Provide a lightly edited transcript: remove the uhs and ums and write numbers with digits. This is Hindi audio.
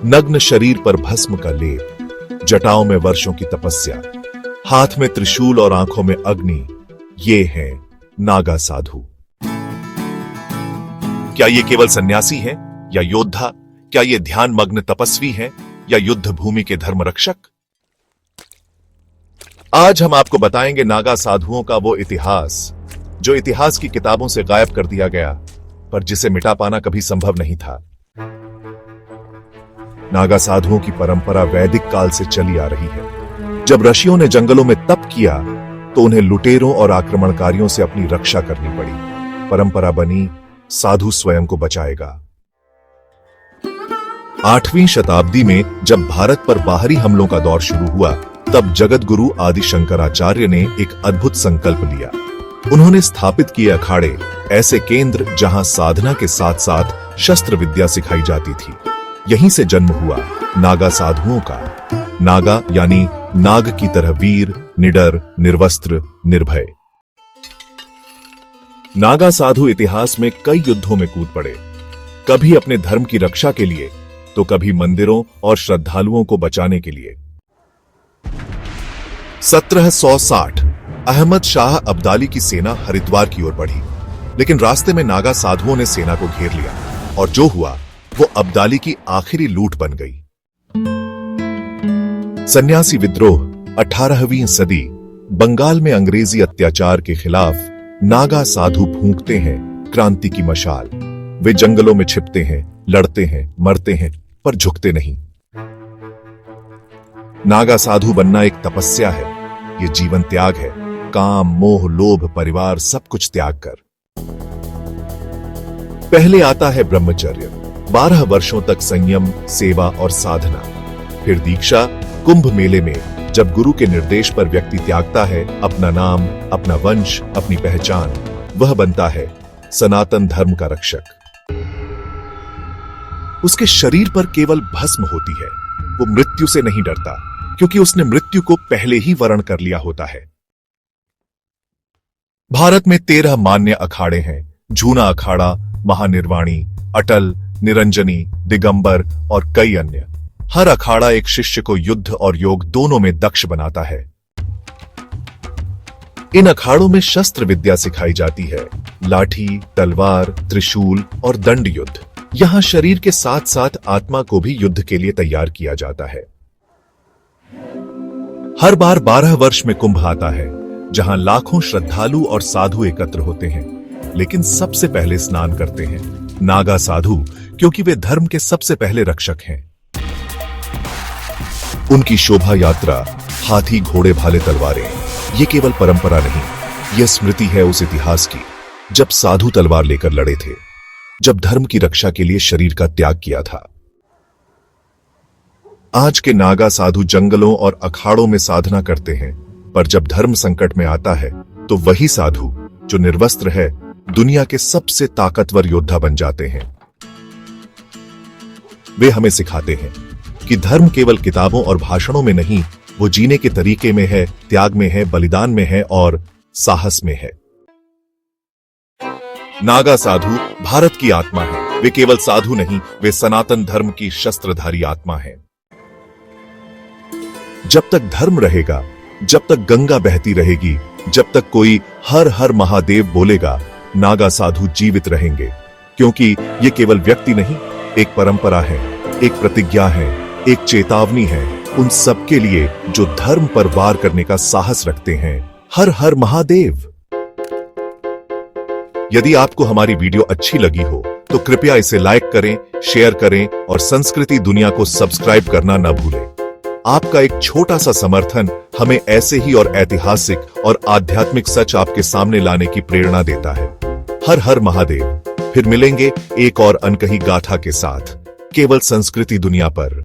नग्न शरीर पर भस्म का लेप, जटाओं में वर्षों की तपस्या, हाथ में त्रिशूल और आंखों में अग्नि, ये हैं नागा साधु। क्या ये केवल सन्यासी हैं या योद्धा? क्या ये ध्यान मग्न तपस्वी हैं या युद्ध भूमि के धर्म रक्षक? आज हम आपको बताएंगे नागा साधुओं का वो इतिहास जो इतिहास की किताबों से गायब कर दिया गया, पर जिसे मिटा पाना कभी संभव नहीं था। नागा साधुओं की परंपरा वैदिक काल से चली आ रही है। जब ऋषियों ने जंगलों में तप किया तो उन्हें लुटेरों और आक्रमणकारियों से अपनी रक्षा करनी पड़ी। परंपरा बनी, साधु स्वयं को बचाएगा। 8वीं शताब्दी में जब भारत पर बाहरी हमलों का दौर शुरू हुआ, तब जगत गुरु आदि शंकराचार्य ने एक अद्भुत संकल्प लिया। उन्होंने स्थापित किए अखाड़े, ऐसे केंद्र जहां साधना के साथ साथ शस्त्र विद्या सिखाई जाती थी। यहीं से जन्म हुआ नागा साधुओं का। नागा यानी नाग की तरह वीर, निडर, निर्वस्त्र, निर्भय। नागा साधु इतिहास में कई युद्धों में कूद पड़े, कभी अपने धर्म की रक्षा के लिए तो कभी मंदिरों और श्रद्धालुओं को बचाने के लिए। 1760 अहमद शाह अब्दाली की सेना हरिद्वार की ओर बढ़ी, लेकिन रास्ते में नागा साधुओं ने सेना को घेर लिया और जो हुआ वो अब्दाली की आखिरी लूट बन गई। सन्यासी विद्रोह। 18वीं सदी। बंगाल में अंग्रेजी अत्याचार के खिलाफ नागा साधु फूंकते हैं क्रांति की मशाल। वे जंगलों में छिपते हैं, लड़ते हैं, मरते हैं, पर झुकते नहीं। नागा साधु बनना एक तपस्या है। ये जीवन त्याग है। काम, मोह, लोभ, परिवार सब कुछ त्याग कर। पहले आता है ब्रह्मचर्य, 12 वर्षों तक संयम, सेवा और साधना। फिर दीक्षा। कुंभ मेले में जब गुरु के निर्देश पर व्यक्ति त्यागता है अपना नाम, अपना वंश, अपनी पहचान, वह बनता है सनातन धर्म का रक्षक। उसके शरीर पर केवल भस्म होती है। वो मृत्यु से नहीं डरता, क्योंकि उसने मृत्यु को पहले ही वरण कर लिया होता है। भारत में 13 मान्य अखाड़े हैं। जूना अखाड़ा, महानिर्वाणी, अटल, निरंजनी, दिगंबर और कई अन्य। हर अखाड़ा एक शिष्य को युद्ध और योग दोनों में दक्ष बनाता है। इन अखाड़ों में शस्त्र विद्या सिखाई जाती है। लाठी, तलवार, त्रिशूल और दंड युद्ध। यहां शरीर के साथ साथ आत्मा को भी युद्ध के लिए तैयार किया जाता है। हर बार 12 वर्ष में कुंभ आता है, जहां लाखों श्रद्धालु और साधु एकत्र होते हैं। लेकिन सबसे पहले स्नान करते हैं नागा साधु, क्योंकि वे धर्म के सबसे पहले रक्षक हैं। उनकी शोभा यात्रा, हाथी, घोड़े, भाले, तलवारें, ये केवल परंपरा नहीं, यह स्मृति है उस इतिहास की जब साधु तलवार लेकर लड़े थे, जब धर्म की रक्षा के लिए शरीर का त्याग किया था। आज के नागा साधु जंगलों और अखाड़ों में साधना करते हैं, पर जब धर्म संकट में आता है तो वही साधु जो निर्वस्त्र है दुनिया के सबसे ताकतवर योद्धा बन जाते हैं। वे हमें सिखाते हैं कि धर्म केवल किताबों और भाषणों में नहीं, वो जीने के तरीके में है, त्याग में है, बलिदान में है और साहस में है। नागा साधु भारत की आत्मा है। वे केवल साधु नहीं, वे सनातन धर्म की शस्त्रधारी आत्मा है। जब तक धर्म रहेगा, जब तक गंगा बहती रहेगी, जब तक कोई हर हर महादेव बोलेगा, नागा साधु जीवित रहेंगे। क्योंकि ये केवल व्यक्ति नहीं, एक परंपरा है, एक प्रतिज्ञा है, एक चेतावनी है उन सबके लिए जो धर्म पर वार करने का साहस रखते हैं। हर हर महादेव। यदि आपको हमारी वीडियो अच्छी लगी हो तो कृपया इसे लाइक करें, शेयर करें और संस्कृति दुनिया को सब्सक्राइब करना न भूलें। आपका एक छोटा सा समर्थन हमें ऐसे ही और ऐतिहासिक और आध्यात्मिक सच आपके सामने लाने की प्रेरणा देता है। हर हर महादेव। फिर मिलेंगे एक और अनकही गाथा के साथ, केवल संस्कृति दुनिया पर।